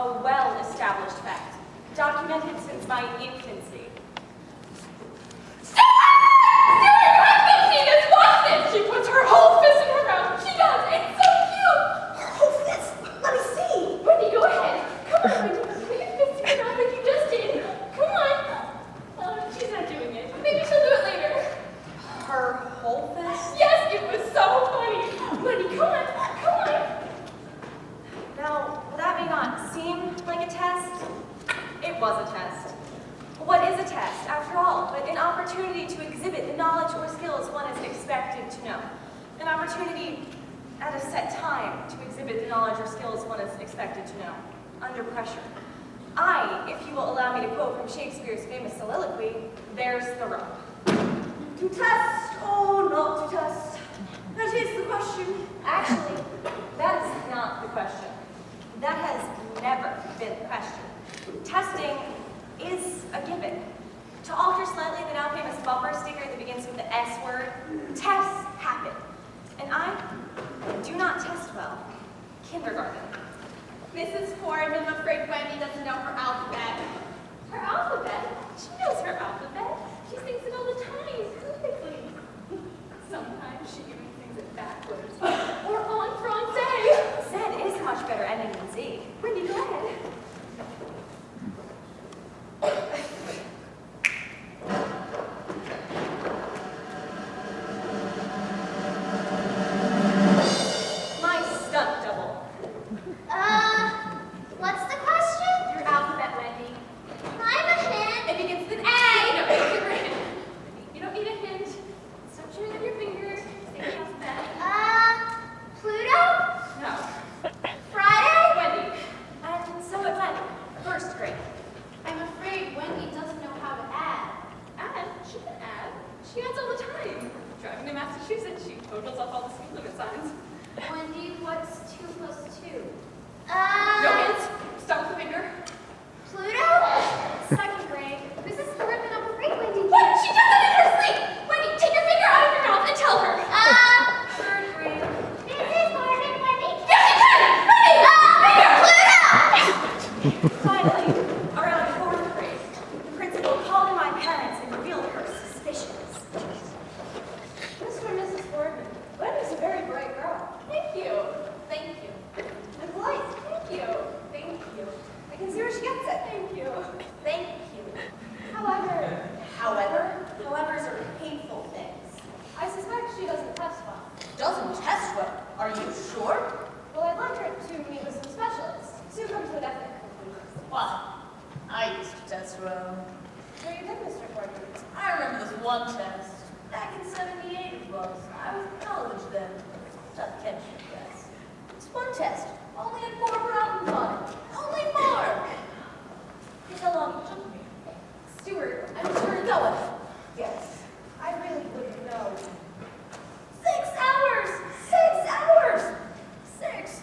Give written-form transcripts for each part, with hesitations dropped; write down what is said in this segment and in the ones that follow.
a well-established fact, documented since my infancy. She puts her whole fist in her mouth. She does. It's so cute. Her whole fist? Let me see. Wendy, go ahead. Come on, Wendy. Put your fist in your mouth like you just did. Come on. Oh, she's not doing it. Maybe she'll do it later. Her whole fist? Yes, it was so funny. Wendy, come on. Come on. Now, that may not seem like a test. It was a test. What is a test, after all, but an opportunity to exhibit the knowledge or skills one is expected to know? An opportunity at a set time to exhibit the knowledge or skills one is expected to know, under pressure. If you will allow me to quote from Shakespeare's famous soliloquy, there's the rub. To test or not to test? That is the question. Actually, that is not the question. That has never been the question. Testing is a given. To alter slightly the now famous bumper sticker that begins with the S word, tests happen. And I do not test well. Kindergarten. Mrs. Ford, I'm afraid Wendy doesn't know her alphabet. Her alphabet? She knows her alphabet. She sings it all the time, perfectly. Sometimes she even sings it backwards. Or en français. Z is much better ending than Z. Wendy, go ahead. My stunt double. What's the question? Your alphabet, Wendy. Can I have a hint? It begins with an A. No, it's a hint. You don't need a hint. Stop chewing on your fingers. Say the alphabet. Pluto? No. Friday? Wendy. And so it went. First grade. I'm afraid Wendy doesn't know how to add. Add? She can add. She adds all the time. Driving to Massachusetts, she totals up all the speed limit signs. Wendy, what's 2 plus 2? No hints. Stop with the finger. Pluto? Second grade. Mrs. Ford, I'm afraid Wendy What? She does that in her sleep! Wendy, take your finger out of your mouth and tell her. Third grade. Mrs. Ford and Wendy. Yes, you can! Wendy! Pluto! Finally, around fourth grade, the principal called in my parents and revealed her suspicions. Mr. and Mrs. Boardman, Wendy's a very bright girl. Thank you. Thank you. And polite. Thank you. Thank you. I can see where she gets it. Thank you. Thank you. However's are painful things. I suspect she doesn't test well. Doesn't test well. Are you sure? Well, I'd like her to meet with some specialists to come to a definite conclusion. Well, I used to test well. What do you think, Mr. Boardman? I remember this one test. Back in 78 it was. I was in college then. Tough chemistry class. It's one test. Only had 4 problems on it. Only 4! Look how long it took me. Stuart, I'm sure it's going. yes, I really wouldn't know. 6 hours! 6 hours! 6.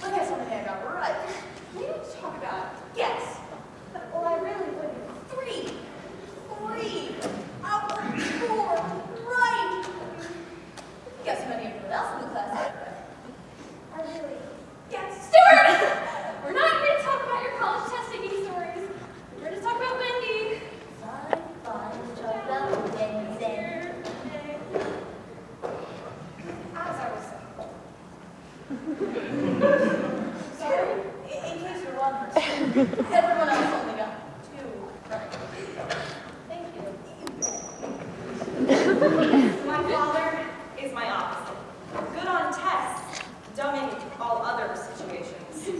But guess how many I got right? We don't talk about Guess. well, I really wouldn't. 3. 3. I got 4 right. Guess how many everyone else in the class had right? I really. Guess. Stuart! We're not here to talk about your college test taking stories. We're here to talk about Wendy. Fine, talk about Wednesday. As I was saying. Sorry, in case you're wondering, everyone else only got 2 right. Thank you. My father is my opposite. Good on tests, dumb in all other situations.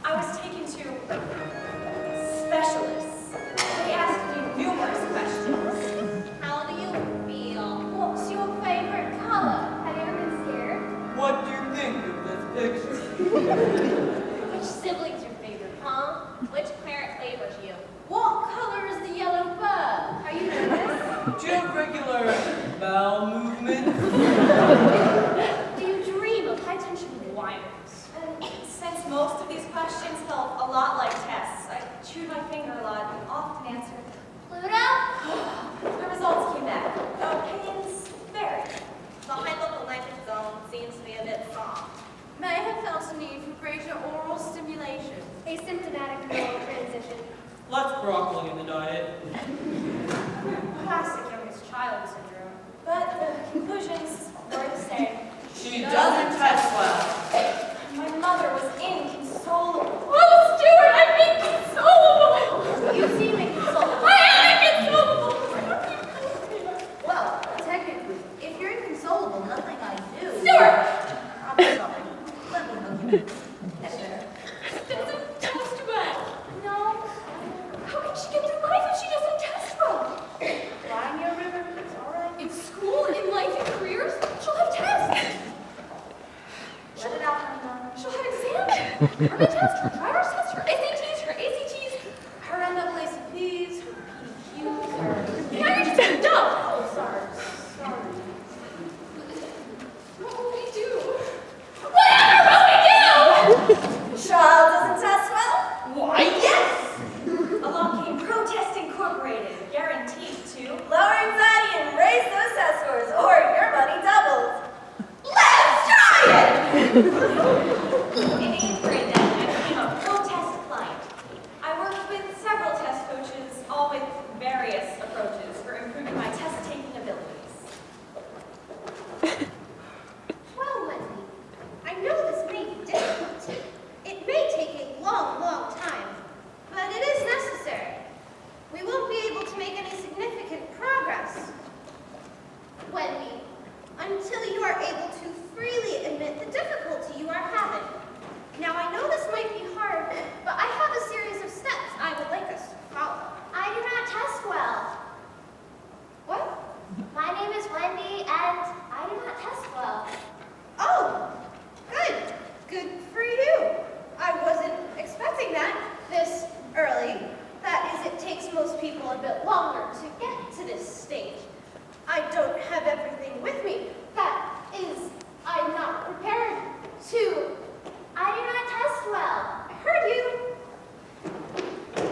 I was taken to specialists. They asked me numerous questions. How do you feel? What's your favorite color? Have you ever been scared? What do you think of this picture? Which sibling's your favorite, huh? Which parent favors you? What color is the yellow bird? Are you nervous? Do you have regular bowel movements? Do you dream of high-tension wires? And since most of these questions felt a lot like tests, I chewed my finger a lot and often answered. Pluto? The results came back. Opinions varied. The hypothalamic language zone seems to be a bit soft. May have felt a need for greater oral stimulation. Less broccoli in the diet. Classic youngest child syndrome. But the conclusions were the same. She doesn't test well. My mother was inconsolable. Oh, Stuart, I'm inconsolable! You seem inconsolable. I am inconsolable! Well, technically, if you're inconsolable, nothing I do. Stuart! I'm sorry. Let me hug you. That's better. She doesn't test well. No. How can she get through life if she doesn't test well? Fly me a river, it's all right. In school, in life, in careers, she'll have tests. Let it out, honey. She'll have exams. Her permit test, her driver's test, her SATs, her ACTs, Her NAACPs, her PDQs, her... now you're just dumb. Oh, sorry. Sorry. What will we do? Whatever will we do? Child doesn't test well? Why, yes! Along came Protest Incorporated, guaranteed to lower anxiety and raise those test scores, or your money doubles. Let's try it! In 8th grade then, I became a protest client. I worked with several test coaches, all with various approaches for improving my test-taking abilities. Well, Wendy, I know this may be difficult. It may take a long, long time, but it is necessary. We won't be able to make any significant progress, Wendy, until you are able to freely admit the difficulty you are having. Now, I know this might be hard, but I have a series of steps I would like us to follow. I do not test well. What? My name is Wendy, and I do not test well. Oh, good. Good for you. I wasn't expecting that this early. That is, it takes most people a bit longer to get to this stage. I don't have everything with me. That is, I'm not prepared to. I do not test well. I heard you.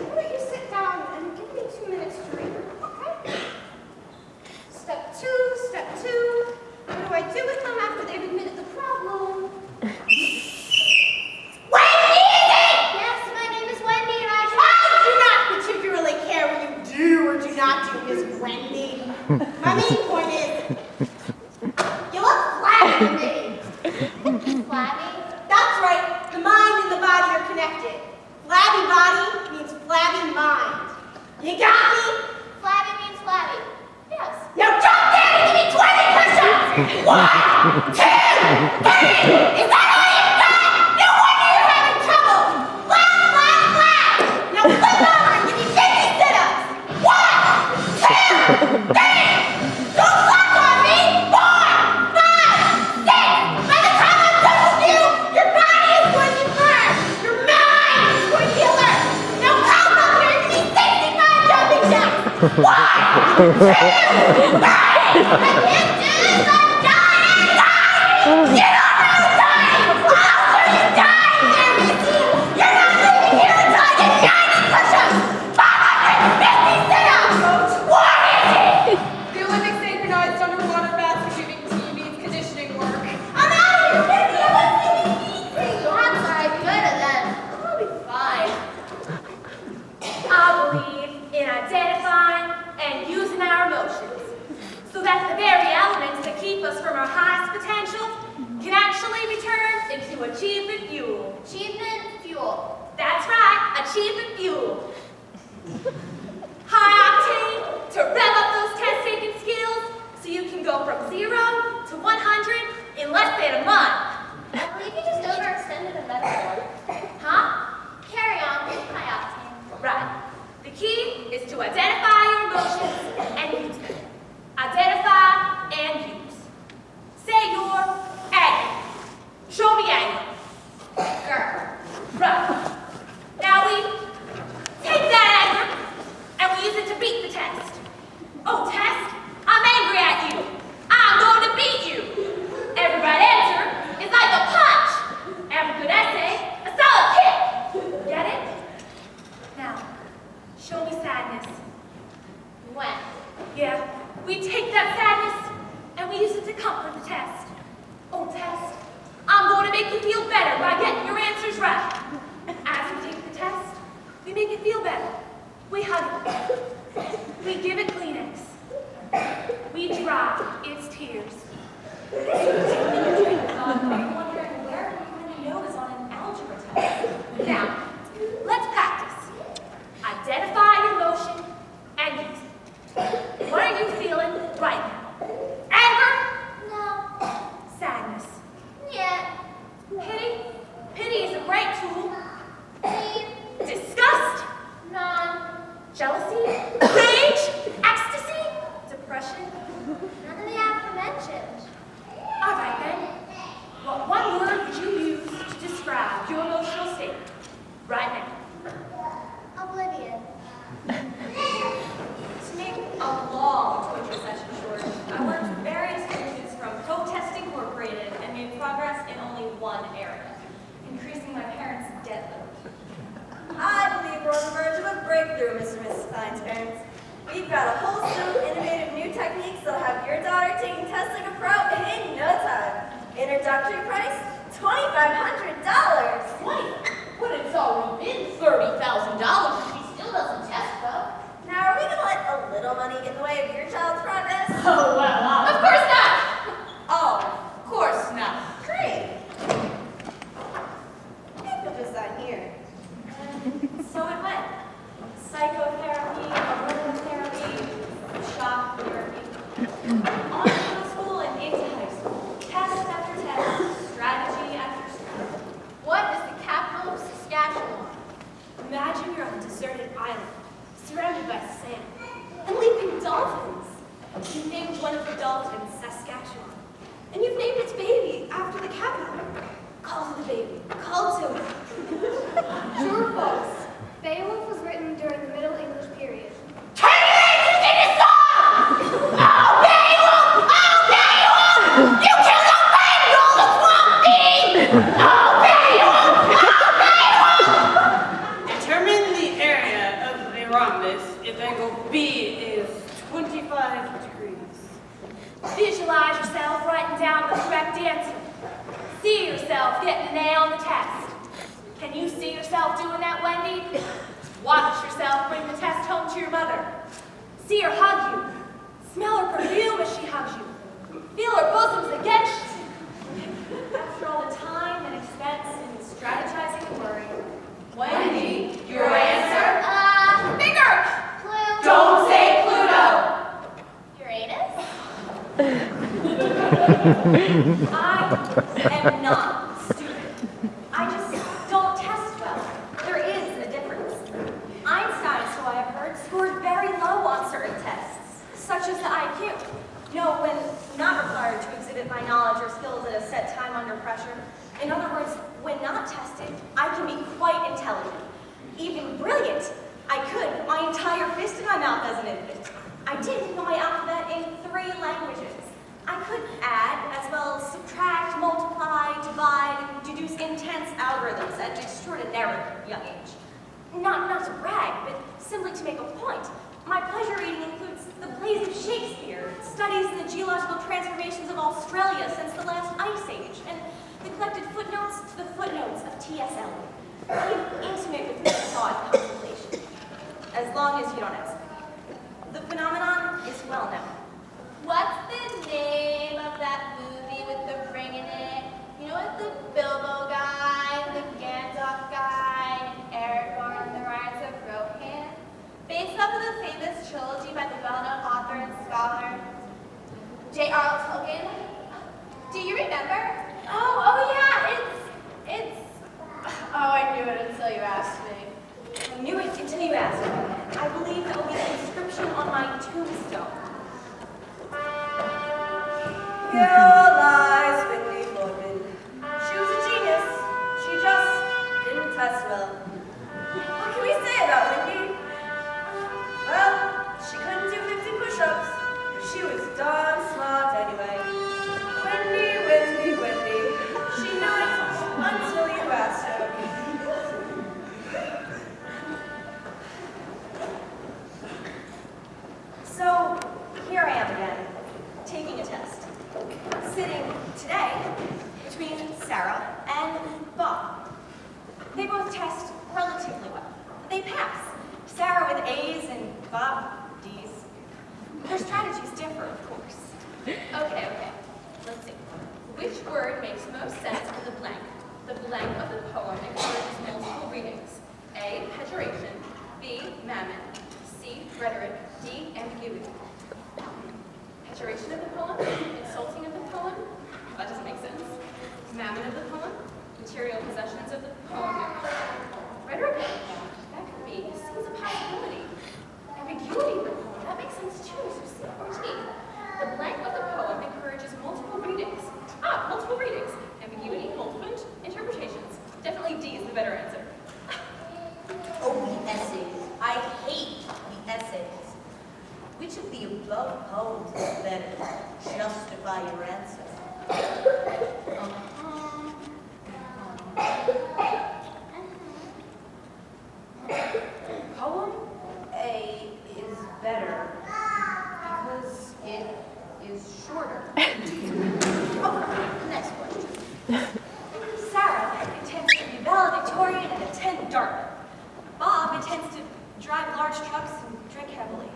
Why don't you sit down and give me 2 minutes to read, okay? Step two. What do I do with them after they've admitted the problem? Wendy! Yes, my name is Wendy, and I do not particularly care what you do or do not do, Miss Wendy. My main point is, you look flabby to me. Flabby? That's right. The mind and the body are connected. Flabby body means flabby mind. You got me? Flabby means flabby. Yes. Now jump there and give me 20 push-ups! 1, 2, 3! Is that all you've got? No wonder you're having trouble! Flab! Now flip over and give me 50 sit-ups! 1, 2, 3! Don't slack on me! 4, 5, 6! By the time I'm done with you, your body is going to burn! Your mind is going to be alert! Now come up here and give me 65 jumping jacks! 1, 2, 3! I can't do this! I'm dying! You don't know dying! I'll show you dying there, Missy! You're not leaving here until I get 90 push-ups! 550 sit-ups! What is it? The Olympic synchronized underwater basket shooting team needs conditioning work. I'm out of here, Missy! I'm listening to you! That's alright, good at them. I'll be fine. I believe in identifying and using our emotions so that the very elements that keep us from our highest potential can Right now. Oblivion. To make a long torture session short, I worked with various coaches from Coke Test Incorporated and made progress in only one area, increasing my parents' debt load. I believe we're on the verge of a breakthrough, Mr. and Mrs. Klein's parents. We've got a whole slew of innovative new techniques that'll have your daughter taking tests like a pro in no time. Introductory price, $2,500. But it's already been $30,000 and she still doesn't test well. Now, are we going to let a little money get in the way of your child's progress? Oh, well, Of course not! Oh, of course not. Great. Have a design here. So it went. Psychotherapy, aromatherapy, shock therapy. On to middle school and into high school. Test after test, strategy after strategy. What is the capital of Saskatchewan? Imagine you're on a deserted island, surrounded by sand, and leaping dolphins. You named one of the dolphins Saskatchewan, and you've named its baby after the capital. Call to the baby. Call to it. True or false? Beowulf was written during the Middle English period. Turn your answers into songs! Oh, Beowulf! Oh, Beowulf! You killed the Bengal, the swamp thing! Oh, Beowulf! Determine the area of the rhombus if angle B is 25 degrees. Visualize yourself writing down the correct answer. See yourself getting an A on the test. Can you see yourself doing that, Wendy? Watch yourself bring the test home to your mother. See her hug you. Smell her perfume as she hugs you. Feel her bosoms against you. After all the time and expense and strategizing and worry, Wendy, your answer? finger! Clue. Don't say Pluto! Uranus? I am not stupid. I just don't test well. There is a difference. Einstein, so I have heard, scored very low on certain tests, such as the IQ. No, when not required to exhibit my knowledge or skills at a set time under pressure. In other words, when not tested, I can be quite intelligent, even brilliant. I could put my entire fist in my mouth as an infant. I did know my alphabet in 3 languages. I could add, as well as subtract, multiply, divide, and deduce intense algorithms at an extraordinarily young age. Not to brag, but simply to make a point. My pleasure reading includes the plays of Shakespeare, studies in the geological transformations of Australia since the last ice age, and the collected footnotes to the footnotes of T.S. Eliot. I am intimate with this thought contemplation, as long as you don't ask me. The phenomenon is well known. What's the name of that movie with the ring in it? You know, with the Bilbo guy, the Gandalf guy, and Aragorn, the Rise of Rohan? Based off of the famous trilogy by the well-known author and scholar, J.R.L. Tolkien. Do you remember? Oh yeah, it's... Oh, I knew it until you asked me. I knew it until you asked me. I believe that will be the inscription on my tombstone. Here lies Wendy Foreman. She was a genius. She just didn't test well. What can we say about Wendy? Well, she couldn't do 50 push-ups, but she was darn smart anyway. Wendy, Wendy, Wendy. She knew it until you asked her. So, here I am again, taking a test. Sitting today between Sarah and Bob. They both test relatively well. They pass. Sarah with A's and Bob D's. Their strategies differ, of course. Okay. Let's see. Which word makes most sense to the blank? The blank of the poem encourages multiple readings. A, pejoration. B, mammon. C, rhetoric. D, ambiguity. Pejoration of the poem, insulting of the poem, that doesn't make sense. Mammon of the poem, material possessions of the poem. Rhetoric, that could be, seems a possibility. Ambiguity of the poem, that makes sense too, so C or D. The blank of the poem encourages multiple readings. Multiple readings. Ambiguity, multiple interpretations. Definitely D is the better answer. poem A is better because it is shorter. Next question. Sarah intends to be valedictorian and attend Dartmouth. Bob intends to drive large trucks and drink heavily.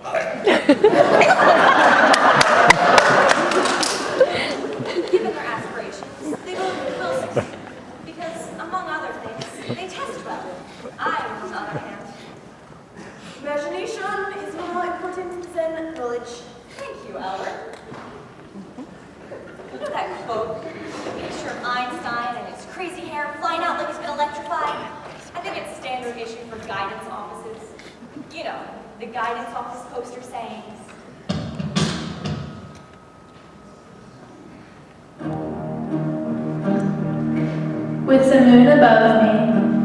Given their aspirations, they both will succeed. Because, among other things, they test well. I, on the other hand, imagination is more important than knowledge. Thank you, Albert. You know that quote? The picture of Einstein and his crazy hair flying out like he's been electrified? I think it's standard issue for guidance offices. You know, the guidance office poster sayings. With the moon above me,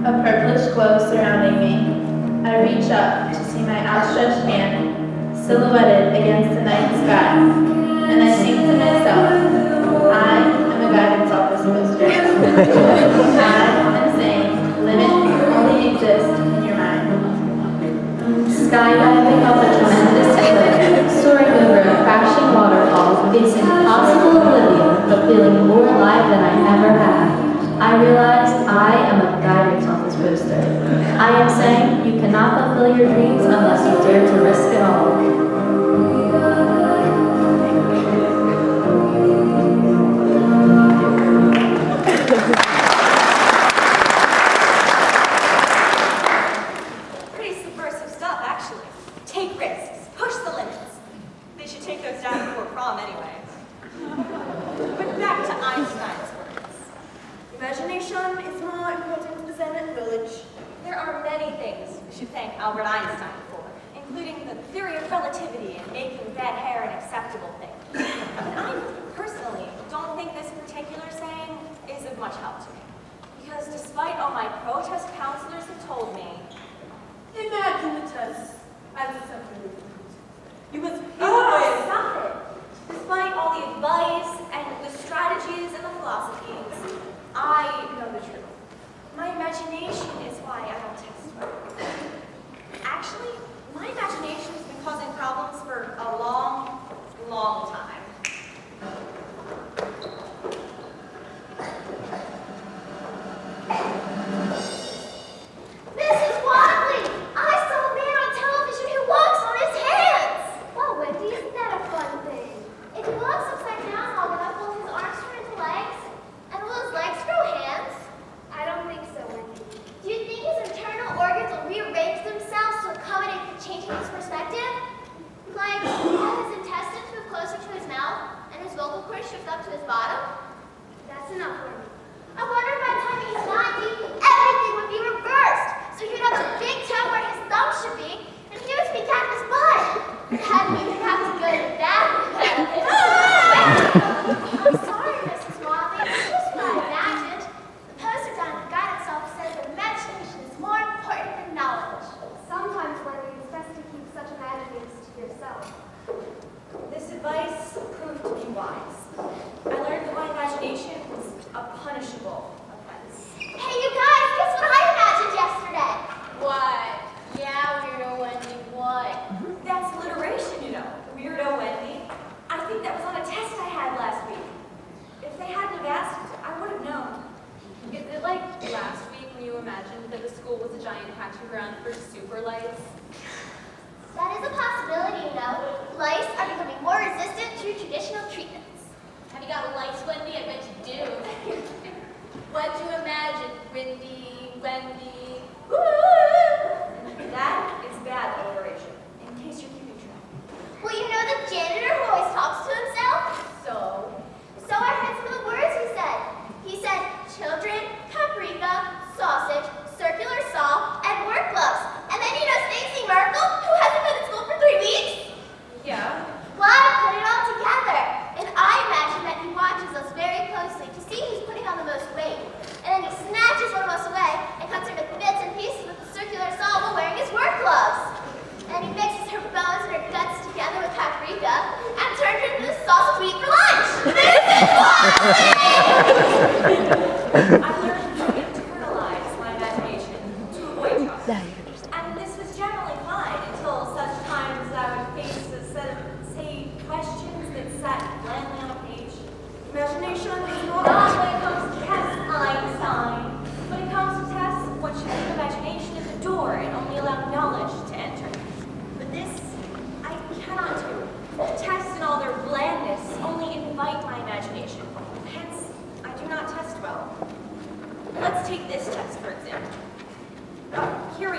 a purplish glow surrounding me, I reach up to see my outstretched hand silhouetted against the night sky, and I think to myself, I am a guidance office poster. I am saying, limits only exist in your mind. Skydiving off a tremendous cliff, soaring over a crashing waterfall, facing possible oblivion, but feeling more alive than I ever have. I realized I am a guidance office poster. I am saying you cannot fulfill your dreams unless you dare to risk it all. Pretty subversive stuff, actually. Take risks, push the limits. They should take those down before prom anyway. But back to Einstein's words. Imagination is more important than knowledge. There are many things we should thank Albert Einstein for, including the theory of relativity and making bad hair an acceptable thing. And I personally don't think this particular saying is of much help to me. Because despite all my protest counselors have told me, Imagine the test as a separate. You must stop it. Despite all the advice and the strategies and the philosophies, I know the truth. My imagination is why I don't test well. Actually, my imagination has been causing problems for a long, long time. Mrs. Wadley! I saw a man on television who walks on his hands! Well, Wendy, isn't that a fun thing? If he walks upside down long enough, will his arms turn into legs? And will his legs grow hands? I don't think so, Wendy. Do you think his internal organs will rearrange themselves to accommodate the changing his perspective? Like, will his intestines move closer to his mouth and his vocal cords shift up to his bottom? That's enough, Wendy. I wonder if by the time he's 90, everything would be reversed. So he'd have a big toe where his thumb should be, and he would speak out of his butt. Hadn't even have to go to that. I'm sorry, Mrs. Wadley. It's just what I imagined. The poster down at the guidance office says that imagination is more important than knowledge. Sometimes, Wendy, it's best to keep such imaginings to yourself. This advice proved to be wise. I learned that my imagination was a punishable offense. Hey, you guys, guess what I imagined yesterday? What? Yeah, weirdo Wendy, what? That's alliteration, you know. Weirdo Wendy. I think that was on a test I had last week. If they hadn't have asked, I would have known. Is it like last week when you imagined that the school was a giant hatching ground for super lice? That is a possibility, you know. Lice are becoming more resistant to traditional treatments. Have you got lice, Wendy? I bet you do. What'd you imagine, Wendy? That is bad alliteration, in case you're keeping track. Well, you know the janitor who always talks to himself? So I heard some of the words he said. He said children, paprika, sausage, circular saw, and work gloves. And then you know Stacey Merkel, who hasn't been in school for 3 weeks? Yeah. Well, I put it all together. And I imagine that he watches us very closely to see who's putting on the most weight. And then he snatches one of us away and cuts her to bits and pieces with the circular saw while wearing his work gloves. And he mixes her bones and her guts together with paprika and turns her into the sausage we eat for lunch. This is I learned to internalize my imagination to avoid trouble. And this was generally fine.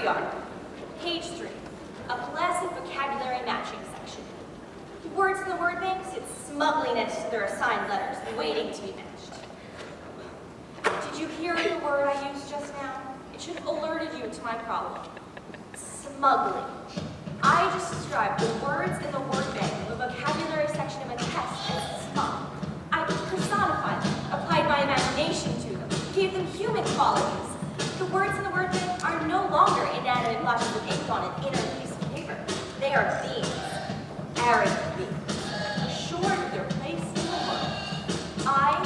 are. Page 3. A pleasant vocabulary matching section. Words in the word bank sit smugly next to their assigned letters, waiting to be matched. Did you hear the word I used just now? It should have alerted you to my problem. Smugly. I just described the words in the word bank of a vocabulary section of a test as smug. I personified them, applied my imagination to them, gave them human qualities. The words in the word bank are no longer inanimate blotches of ink on an inner piece of paper. They are beings, arrogant beings, assured of their place in the world. I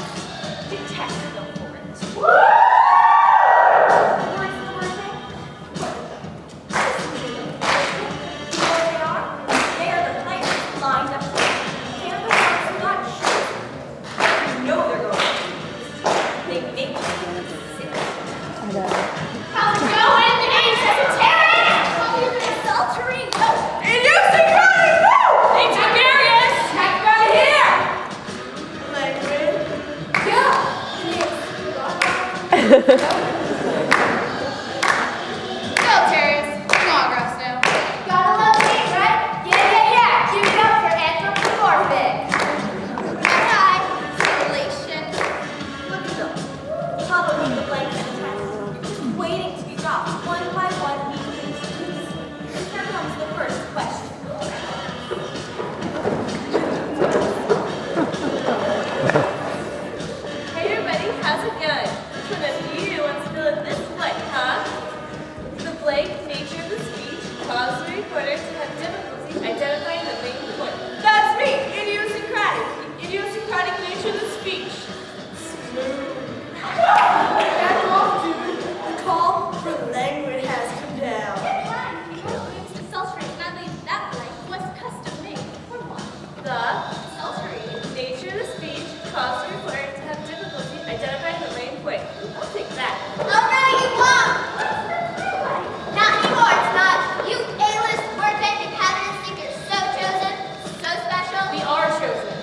detest them for it. The words in the word bank? What of them? Listen to them. You know what they are? They are the players lined up. They are the ones who got shit. You know they're going to lose. They make you sick. How's it going? The name's esoteric! Adultery! It used to come! Hey, Tiberius! Heck right here! Language. Go, Terrence. Come on, Grassdale. Gotta love me, right? Yeah. Keep it up for anthropomorphic. Hi. Relation. Look at them. Huddling the blanks in the test, just waiting to be dropped one by one, weekly. Here comes the first question. Hey, everybody. How's it going? Which one of you wants to fill in this blank, huh? The blank nature of the speech caused the reporter to have difficulty identifying the main point. That's me! Idiosyncratic. The idiosyncratic nature of the speech. Back off, dude. The call for language has come down. Adultery, and I believe that blank was custom made for one. The adultery nature of the speech caused the reporter to have difficulty identifying the main point. I'll take that. Oh no, you won't! Not anymore, it's not. You A-list word bank inhabitants think you're so chosen, so special. We are chosen.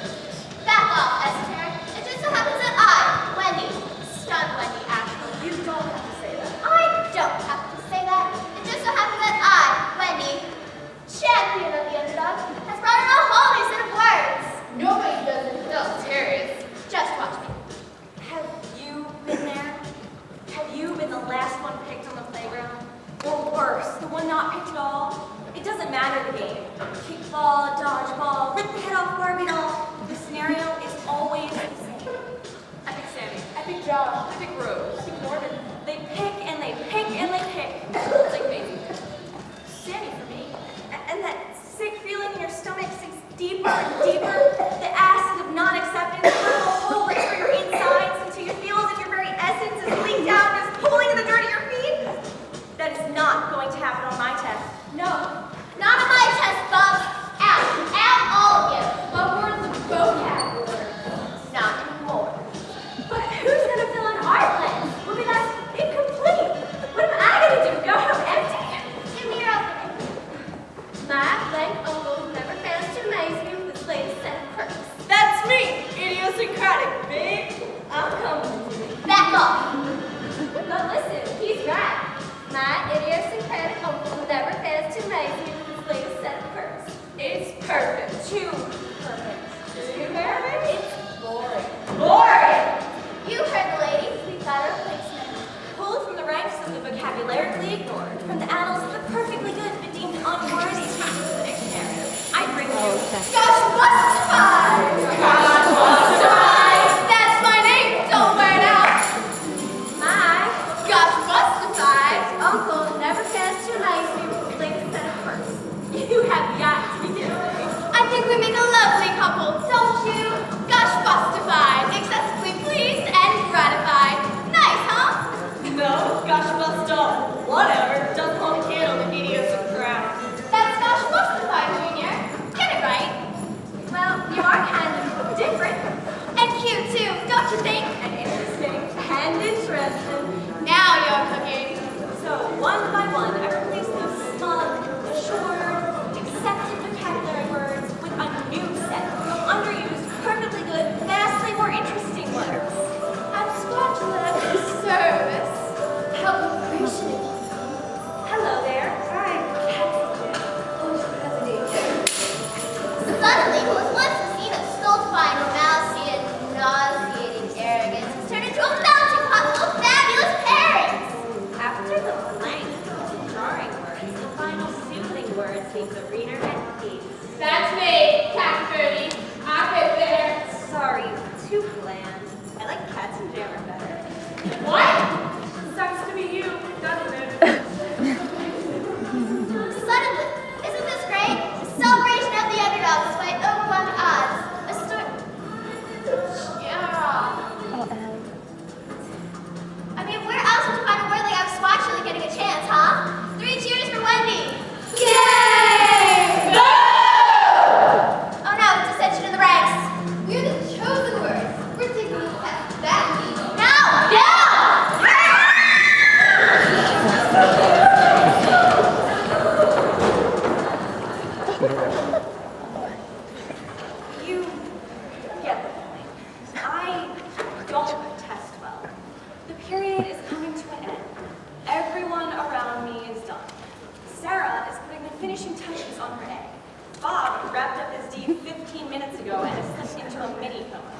Back off, esoteric. It just so happens that I, Wendy, stunned Wendy actually. You don't have to say that. I don't have to say that. It just so happens that I, Wendy, champion of the underdog, has brought in a holy set of words. Nobody does it without Terrence. Just watch me. Have you been there? Have you been the last one picked on the playground? Or worse, the one not picked at all? It doesn't matter the game. Kickball, dodgeball, rip the head off Barbie doll. The scenario is always the same. I pick Sammy. I pick Josh. I pick Rose. I pick Norman. They pick and they pick and they pick. It's like Maisie. Sammy for me. And that sick feeling in your stomach sinks deeper and deeper. The acid of non-acceptance through a hole that's for your insides until you feel as if your very essence is leaked out and is pulling in the dirt of your feet. That is not going to happen on my test. No, not on my test, Bubs. Out. Out, all of you. What words of vocabulary? Not anymore. But who's going to fill in our blanks? We'll be left incomplete. What am I going to do? Go home empty? Give me your opening. My blank uncle never fails to amaze me with his latest set of quirks. That's me, idiosyncratic, big. I'm coming to you. Back off. But listen, he's right. My idiosyncratic uncle never fails to amaze me with his latest set of quirks. It's perfect. Too perfect. Too perfect? It's boring. Boring. You heard the lady. We've got a replacement. Pulled from the ranks of the vocabularically ignored, from the annals of the perfectly good but deemed unworthy to use the dictionary, I bring you Gosh, Bustified! That's my name. Don't wear it out. my Gosh, Bustified! uncle never fails to amaze me with his latest set of quirks. You have got to be kidding me. I think we make a lovely couple, don't you? Gosh, Bustified! Excessively pleased and gratified. Nice, huh? No, gosh, bust off. Whatever. Doesn't hold a candle to idiosyncratic. That's Gosh, Bustified, Junior. Get it right. Well, you are kind of different And cute, too, don't you think? and interesting and interesting. Now you're cooking. So one by one, I replace those smug, assured, accepting words needs a reader at peace. That's me, Cat Birdie. I've been there. Sorry, too bland. I like cats and jammer better. What? Sucks to be you, doesn't it? Suddenly, isn't this great? A celebration of the underdog despite overwhelming odds. A story. Yeah. I mean, where else would you find a word like I was actually getting a chance, huh? 3 cheers for Wendy. Yay! Go! Oh no, dissension in the ranks. We're the chosen words. We're taking a look at that. No! You get the point. I don't test well. The period is coming to an end. Everyone around me is done. Sarah is putting the finishing touches on her egg. Bob wrapped up his D 15 minutes ago and is slipped into a mini coma.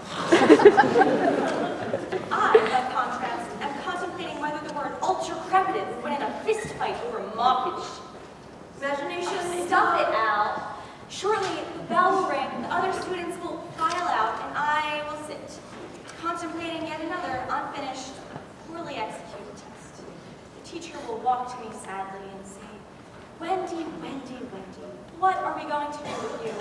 I, by contrast, am contemplating whether the word ultra-crepitive would win in a fist fight over mockage. Imagination, stop it, Al. Shortly, the bell will ring, the other students will file out, and I will sit, contemplating yet another unfinished, poorly executed test. The teacher will walk to me sadly and say, Wendy, Wendy, Wendy, what are we going to do with you?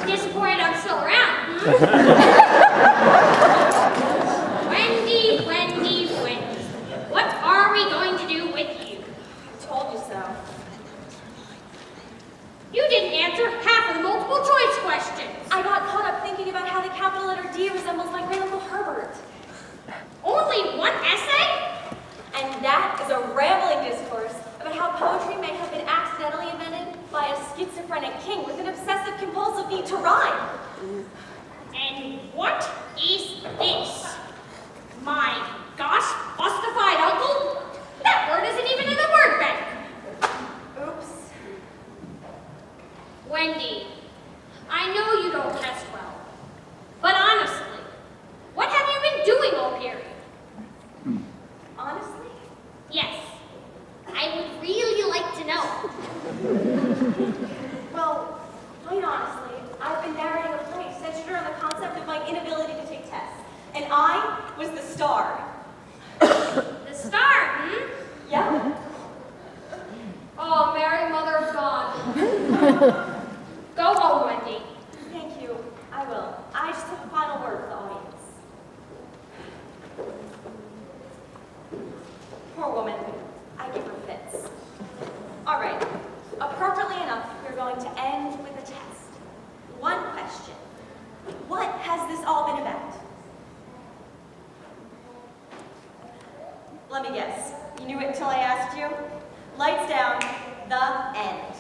Disappointed I'm still around. Wendy, Wendy, Wendy. What are we going to do with you? I told you so. You didn't answer half of the multiple choice questions. I got caught up thinking about how the capital letter D resembles my great uncle Herbert. Only one essay? And that is a rambling discourse about how poetry may have been accidentally invented by a schizophrenic king with an obsessive-compulsive need to rhyme. And what is this? My gosh-bustified uncle? That word isn't even in the word bank. Oops. Wendy, I know you don't test well, but honestly, what have you been doing all period? Honestly? Yes, I would really like to know. Well, quite honestly, I've been narrating a play centered around the concept of my inability to take tests. And I was the star. The star, hmm? Yeah. Oh, Mary, Mother of God. Go home, Wendy. Thank you. I will. I just have a final word for the audience. Poor woman. I give her fits. All right. Appropriately enough, we're going to end with a test. One question. What has this all been about? Let me guess. You knew it until I asked you? Lights down. The end.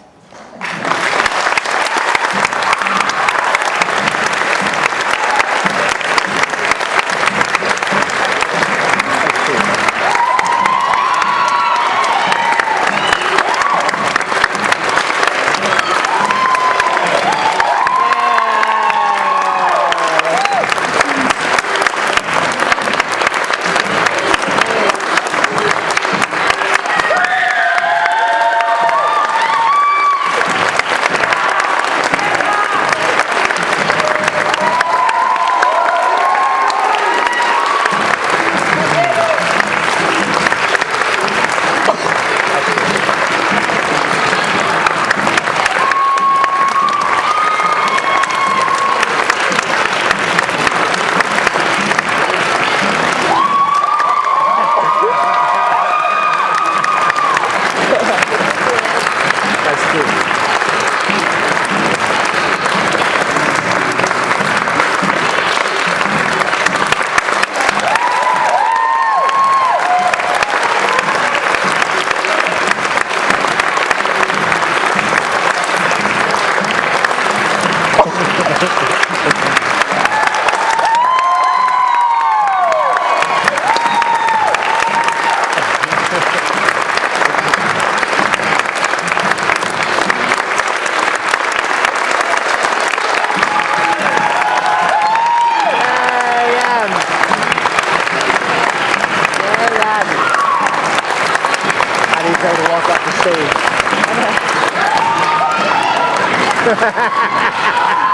prepare to walk off the stage.